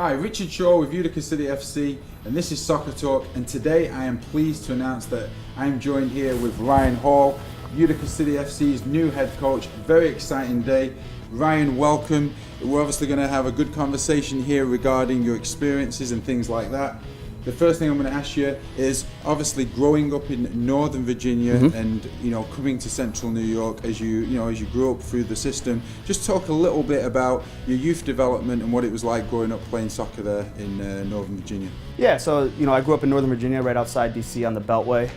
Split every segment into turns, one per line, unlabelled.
Hi, Richard Shaw with Utica City FC, and this is Soccer Talk, and today I am pleased to announce that I am joined here with Ryan Hall, Utica City FC's new head coach. Very exciting day. Ryan, welcome. We're obviously going to have a good conversation here regarding your experiences and things like that. The first thing I'm going to ask you is, obviously growing up in Northern Virginia and coming to Central New York as you grew up through the system. Just talk a little bit about your youth development and what it was like growing up playing soccer there in Northern Virginia.
Yeah, so I grew up in Northern Virginia, right outside DC on the Beltway.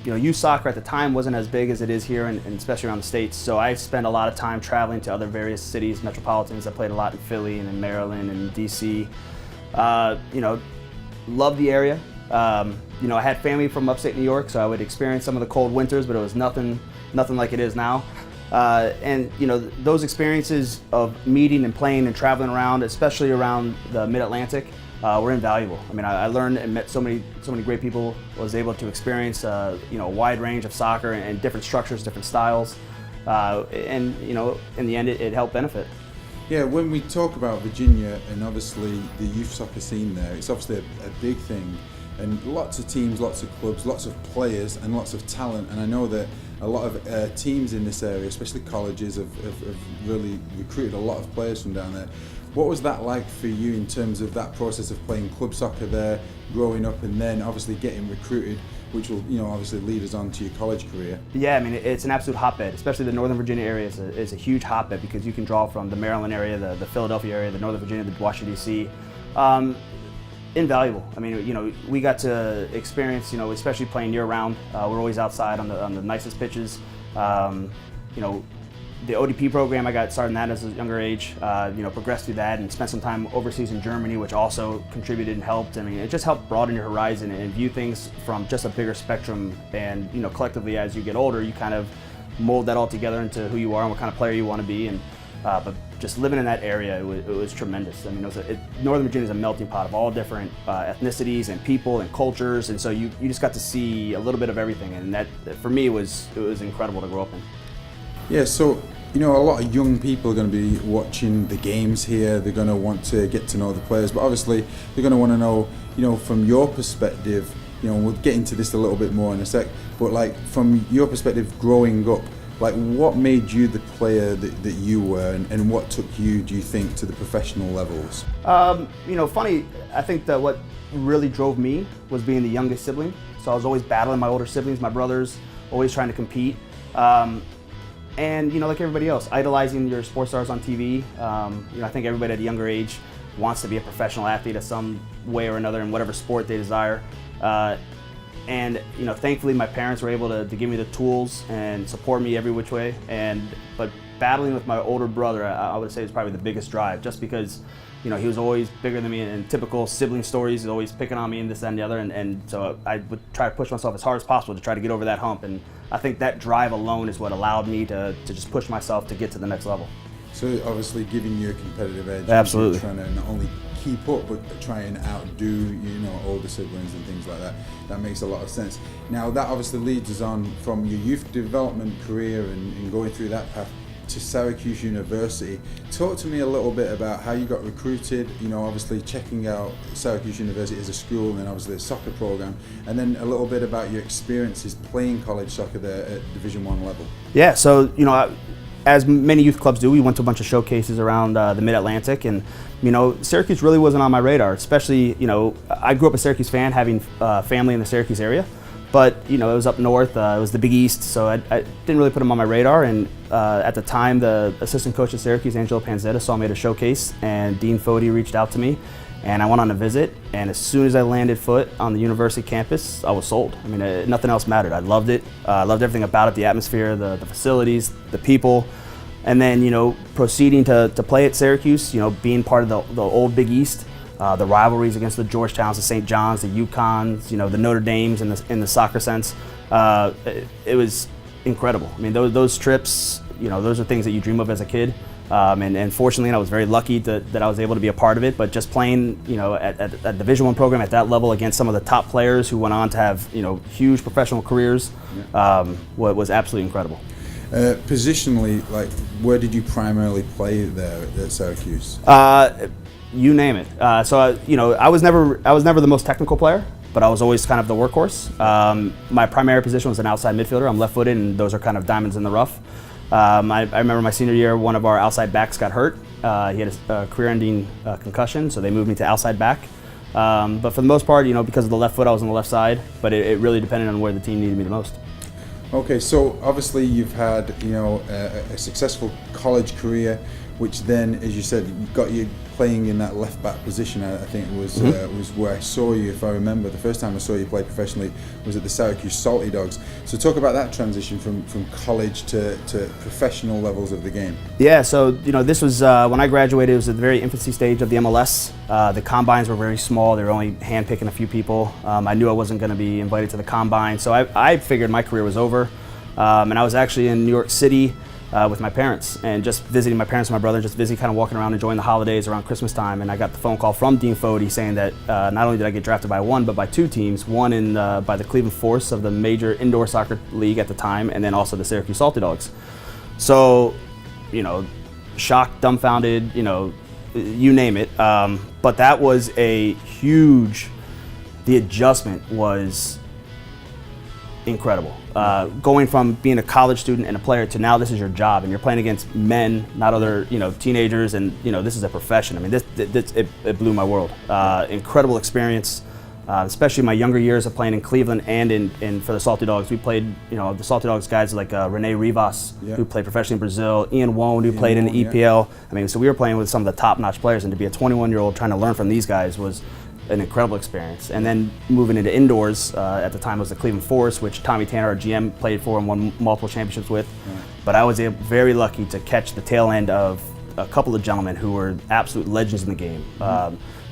Youth soccer at the time wasn't as big as it is here, and especially around the States. So I spent a lot of time traveling to other various cities, metropolitans. I played a lot in Philly and in Maryland and DC. Loved the area. I had family from upstate New York, so I would experience some of the cold winters, but it was nothing like it is now. Those experiences of meeting and playing and traveling around, especially around the Mid-Atlantic, were invaluable. I mean, I learned and met so many great people. Was able to experience a wide range of soccer and different structures, different styles, in the end, it helped benefit.
Yeah, when we talk about Virginia and obviously the youth soccer scene there, it's obviously a big thing, and lots of teams, lots of clubs, lots of players and lots of talent. And I know that a lot of teams in this area, especially colleges, have really recruited a lot of players from down there. What was that like for you in terms of that process of playing club soccer there, growing up, and then obviously getting recruited, which will obviously lead us on to your college career?
Yeah, I mean, it's an absolute hotbed, especially the Northern Virginia area is a huge hotbed because you can draw from the Maryland area, the Philadelphia area, the Northern Virginia, the Washington D.C. Invaluable. I mean, we got to experience, especially playing year round. We're always outside on the nicest pitches. The ODP program, I got started in that as a younger age, progressed through that and spent some time overseas in Germany, which also contributed and helped. I mean, it just helped broaden your horizon and view things from just a bigger spectrum. And, collectively, as you get older, you kind of mold that all together into who you are and what kind of player you want to be. And but just living in that area, it was tremendous. I mean, Northern Virginia is a melting pot of all different ethnicities and people and cultures. And so you just got to see a little bit of everything. And that, for me, it was incredible to grow up in.
Yeah, so a lot of young people are going to be watching the games here. They're going to want to get to know the players, but obviously they're going to want to know, from your perspective. We'll get into this a little bit more in a sec. But like from your perspective, growing up, like what made you the player that you were, and what took you, do you think, to the professional levels?
Funny. I think that what really drove me was being the youngest sibling. So I was always battling my older siblings, my brothers, always trying to compete. And like everybody else, idolizing your sports stars on TV. I think everybody at a younger age wants to be a professional athlete of some way or another in whatever sport they desire. Thankfully my parents were able to give me the tools and support me every which way. But battling with my older brother, I would say, is probably the biggest drive, just because he was always bigger than me, and typical sibling stories, he's always picking on me and this, that, and the other, and so I would try to push myself as hard as possible to try to get over that hump, and I think that drive alone is what allowed me to just push myself to get to the next level.
So obviously giving you a competitive edge.
Absolutely.
Trying to not only keep up, but try and outdo older siblings and things like that. That makes a lot of sense. Now that obviously leads us on from your youth development career and going through that path to Syracuse University. Talk to me a little bit about how you got recruited, obviously checking out Syracuse University as a school and obviously a soccer program, and then a little bit about your experiences playing college soccer there at Division I level.
Yeah, so as many youth clubs do, we went to a bunch of showcases around the Mid-Atlantic, and Syracuse really wasn't on my radar, especially, I grew up a Syracuse fan, having family in the Syracuse area. But it was up north, it was the Big East, so I didn't really put them on my radar. And at the time, the assistant coach at Syracuse, Angelo Panzetta, saw me at a showcase, and Dean Fody reached out to me, and I went on a visit. And as soon as I landed foot on the university campus, I was sold. I mean, nothing else mattered. I loved it. I loved everything about it: the atmosphere, the facilities, the people. And then, proceeding to play at Syracuse, being part of the old Big East. The rivalries against the Georgetowns, the St. John's, the UConns, the Notre Dames in the soccer sense. It was incredible. I mean, those trips, those are things that you dream of as a kid. And fortunately, I was very lucky that I was able to be a part of it. But just playing, at Division I program at that level against some of the top players who went on to have, huge professional careers, was absolutely incredible.
Positionally, like, where did you primarily play there at Syracuse?
You name it. I was never the most technical player, but I was always kind of the workhorse. My primary position was an outside midfielder. I'm left-footed, and those are kind of diamonds in the rough. I remember my senior year, one of our outside backs got hurt. He had a career-ending concussion, so they moved me to outside back. But for the most part, because of the left foot, I was on the left side, but it really depended on where the team needed me the most.
Okay, so obviously you've had a successful college career, which then, as you said, got you playing in that left back position. I think it was was where I saw you, if I remember. The first time I saw you play professionally was at the Syracuse Salty Dogs. So talk about that transition from college to professional levels of the game.
Yeah, so this was when I graduated. It was at the very infancy stage of the MLS. The combines were very small. They were only handpicking a few people. I knew I wasn't going to be invited to the combine, so I figured my career was over. And I was actually in New York City with my parents, and just visiting my parents and my brother, just visiting, kind of walking around, enjoying the holidays around Christmas time. And I got the phone call from Dean Fody saying that not only did I get drafted by one, but by two teams, one by the Cleveland Force of the major indoor soccer league at the time, and then also the Syracuse Salty Dogs. So, shocked, dumbfounded, you name it. But that was the adjustment was incredible. Going from being a college student and a player to now this is your job, and you're playing against men, not other teenagers, and this is a profession. I mean, it blew my world. Incredible experience, especially my younger years of playing in Cleveland and for the Salty Dogs. We played, the Salty Dogs guys like Rene Rivas, who played professionally in Brazil, Ian Wone, who played in the EPL. I mean, so we were playing with some of the top-notch players, and to be a 21-year-old trying to learn from these guys was an incredible experience. And then moving into indoors, at the time it was the Cleveland Force, which Tommy Tanner, our GM, played for and won multiple championships with. But I was very lucky to catch the tail end of a couple of gentlemen who were absolute legends in the game.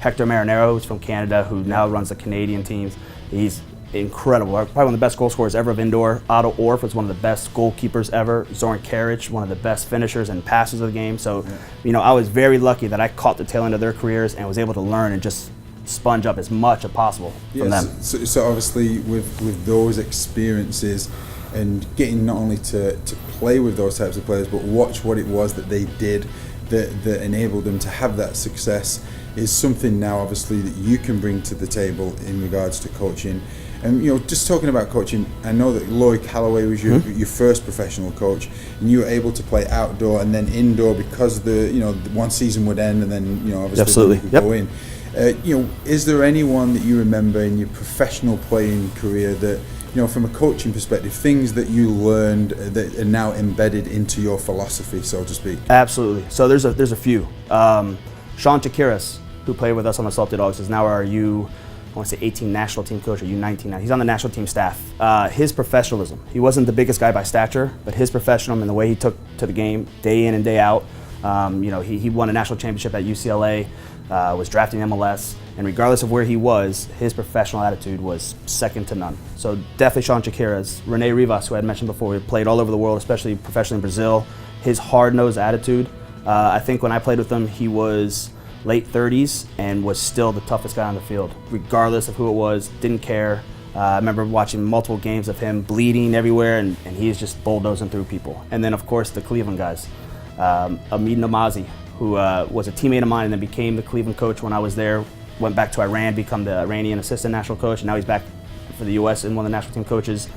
Hector Marinero, who's from Canada, who now runs the Canadian teams. He's incredible, probably one of the best goal scorers ever of indoor. Otto Orff was one of the best goalkeepers ever. Zoran Karic, one of the best finishers and passers of the game. So, I was very lucky that I caught the tail end of their careers and was able to learn and just sponge up as much as possible from them.
So obviously with those experiences and getting not only to play with those types of players, but watch what it was that they did that enabled them to have that success is something now obviously that you can bring to the table in regards to coaching. And just talking about coaching, I know that Lloyd Calloway was your first professional coach, and you were able to play outdoor and then indoor because the one season would end and then obviously
absolutely
you could go in. Is there anyone that you remember in your professional playing career that, from a coaching perspective, things that you learned that are now embedded into your philosophy, so to speak?
Absolutely. So there's a few. Sean Chakiris, who played with us on the Salty Dogs, is now our I want to say 18 national team coach or U19 now. He's on the national team staff. His professionalism. He wasn't the biggest guy by stature, but his professionalism and the way he took to the game day in and day out. He won a national championship at UCLA. Was drafted in MLS, and regardless of where he was, his professional attitude was second to none. So definitely Sean Chakiris. Rene Rivas, who I had mentioned before, he played all over the world, especially professionally in Brazil. His hard-nosed attitude. I think when I played with him, he was late 30s and was still the toughest guy on the field, regardless of who it was, didn't care. I remember watching multiple games of him bleeding everywhere, and he's just bulldozing through people. And then, of course, the Cleveland guys. Hamid Namazi, who was a teammate of mine and then became the Cleveland coach when I was there, went back to Iran, become the Iranian assistant national coach, and now he's back for the U.S. and one of the national team coaches.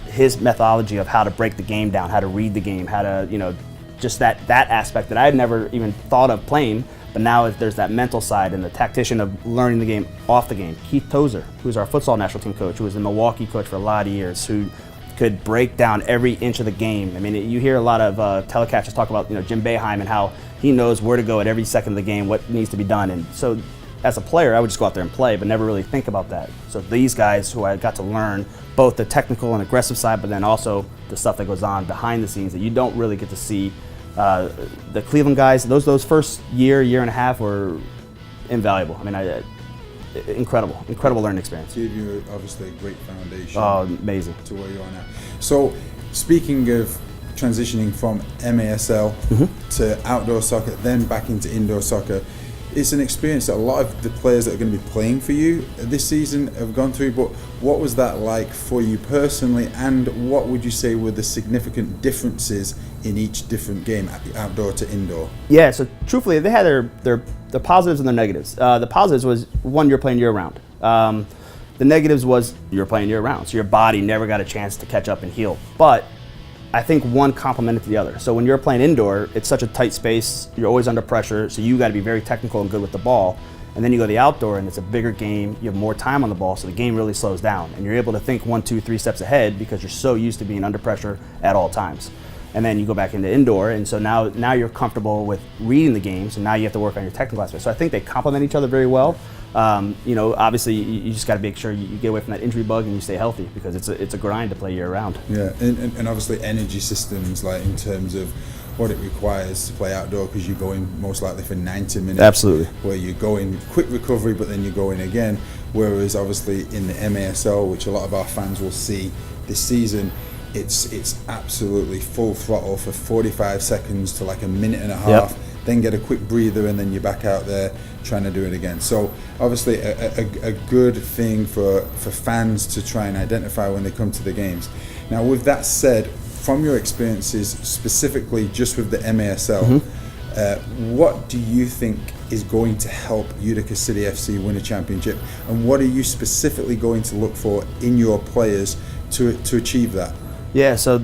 His methodology of how to break the game down, how to read the game, how to, just that aspect that I had never even thought of playing, but now there's that mental side and the tactician of learning the game off the game. Keith Tozer, who's our futsal national team coach, who was the Milwaukee coach for a lot of years, who could break down every inch of the game. I mean, you hear a lot of telecasters talk about Jim Boeheim and how he knows where to go at every second of the game, what needs to be done. And so as a player, I would just go out there and play, but never really think about that. So these guys who I got to learn both the technical and aggressive side, but then also the stuff that goes on behind the scenes that you don't really get to see. The Cleveland guys, those first year and a half were invaluable. I mean, incredible learning experience.
Gave you obviously a great foundation.
Oh, amazing.
To where you are now. So, speaking of transitioning from MASL to outdoor soccer, then back into indoor soccer, it's an experience that a lot of the players that are going to be playing for you this season have gone through. But What was that like for you personally, and what would you say were the significant differences in each different game, outdoor to indoor?
Yeah, so truthfully, they had their positives and their negatives. The positives was, one, you're playing year-round. The negatives was you're playing year-round, so your body never got a chance to catch up and heal. But I think one complemented the other. So when you're playing indoor, it's such a tight space, you're always under pressure, so you got to be very technical and good with the ball. And then you go to the outdoor and it's a bigger game, you have more time on the ball, so the game really slows down. And you're able to think 1, 2, 3 steps ahead because you're so used to being under pressure at all times. And then you go back into indoor, and so now you're comfortable with reading the game, so now you have to work on your technical aspect. So I think they complement each other very well. Obviously you just got to make sure you get away from that injury bug and you stay healthy, because it's a grind to play year round.
Yeah, and obviously energy systems, like in terms of what it requires to play outdoor, because you're going most likely for 90 minutes.
Absolutely.
Where you're going quick recovery, but then you're going again. Whereas obviously in the MASL, which a lot of our fans will see this season, it's absolutely full throttle for 45 seconds to like a minute and a half. Yep. Then get a quick breather, and then you're back out there trying to do it again. So obviously a good thing for fans to try and identify when they come to the games. Now, with that said, from your experiences specifically just with the MASL, what do you think is going to help Utica City FC win a championship, and what are you specifically going to look for in your players to achieve that?
Yeah, so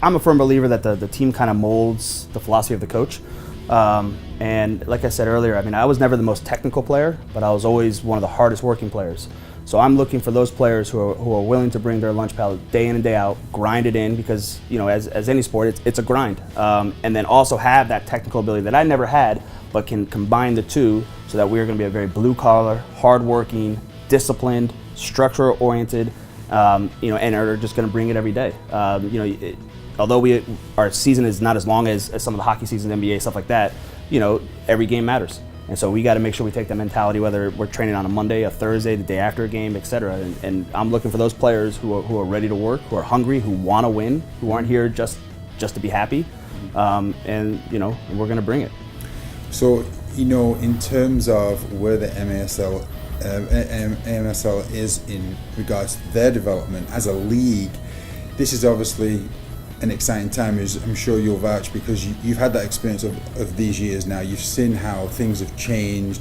I'm a firm believer that the team kind of molds the philosophy of the coach. And like I said earlier, I was never the most technical player, but I was always one of the hardest working players. So I'm looking for those players who are willing to bring their lunch pail day in and day out, grind it in, because as any sport, it's a grind. And then also have that technical ability that I never had, but can combine the two, so that we're going to be a very blue collar, hardworking, disciplined, structure oriented, and are just going to bring it every day. Although our season is not as long as some of the hockey seasons, NBA, stuff like that, every game matters. And so we got to make sure we take that mentality, whether we're training on a Monday, a Thursday, the day after a game, etc. And I'm looking for those players who are ready to work, who are hungry, who want to win, who aren't here just to be happy. And we're going to bring it.
So, in terms of where the MASL is in regards to their development as a league, this is obviously an exciting time, as I'm sure you'll vouch, because you've had that experience of these years now. You've seen how things have changed,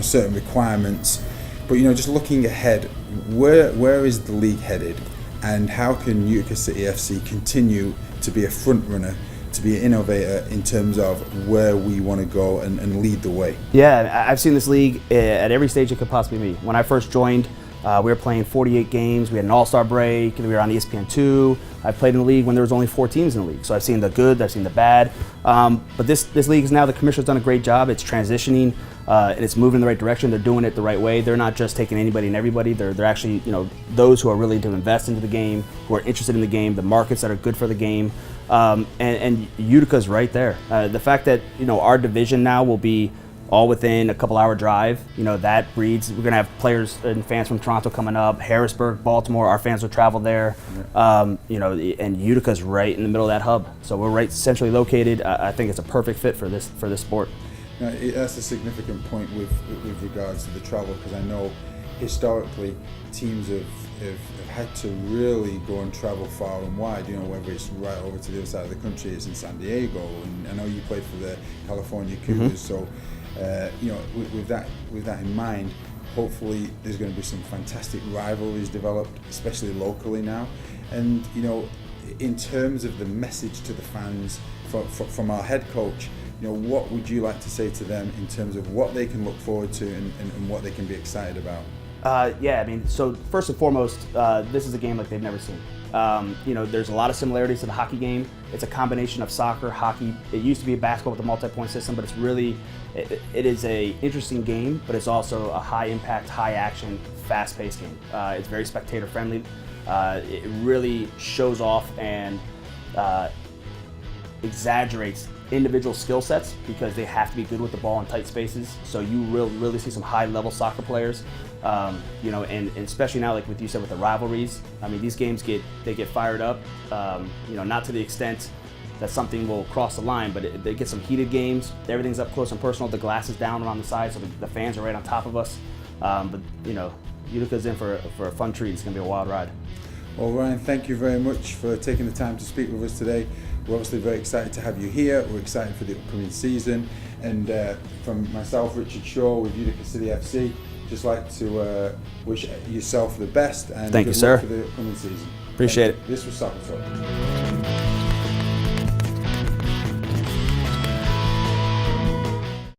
certain requirements. But just looking ahead, where is the league headed, and how can Utica City FC continue to be a front runner, to be an innovator in terms of where we want to go and lead the way?
Yeah, I've seen this league at every stage it could possibly be. When I first joined, we were playing 48 games. We had an all-star break. We were on ESPN2. I played in the league when there was only 4 teams in the league. So I've seen the good, I've seen the bad. But this league is now, the commissioner's done a great job. It's transitioning and it's moving in the right direction. They're doing it the right way. They're not just taking anybody and everybody. They're actually, those who are willing to invest into the game, who are interested in the game, the markets that are good for the game. And Utica's right there. The fact that, our division now will be all within a couple-hour drive, that breeds. We're going to have players and fans from Toronto coming up, Harrisburg, Baltimore. Our fans will travel there. And Utica's right in the middle of that hub. So we're right centrally located. I think it's a perfect fit for this sport.
Now, that's a significant point with regards to the travel, because I know historically teams have had to really go and travel far and wide, whether it's right over to the other side of the country, it's in San Diego, and I know you played for the California Cougars, so with that in mind, hopefully there's going to be some fantastic rivalries developed, especially locally now. And in terms of the message to the fans from our head coach, what would you like to say to them in terms of what they can look forward to and what they can be excited about?
So first and foremost, this is a game like they've never seen. There's a lot of similarities to the hockey game. It's a combination of soccer, hockey. It used to be a basketball with a multi-point system, but it is a interesting game, but it's also a high impact, high action, fast paced game. It's very spectator friendly. It really shows off and exaggerates individual skill sets, because they have to be good with the ball in tight spaces. So you really see some high level soccer players. And especially now, like with you said, with the rivalries, these games get fired up, not to the extent that something will cross the line, but they get some heated games. Everything's up close and personal. The glass is down around the side, so the fans are right on top of us. But Utica's in for a fun treat. It's going to be a wild ride.
Well, Ryan, thank you very much for taking the time to speak with us today. We're obviously very excited to have you here. We're excited for the upcoming season. And from myself, Richard Shaw, with Utica City FC, just like to wish yourself the best and
thank you,
good
sir.
luck for the upcoming season.
Appreciate it.
This was Soccer Talk.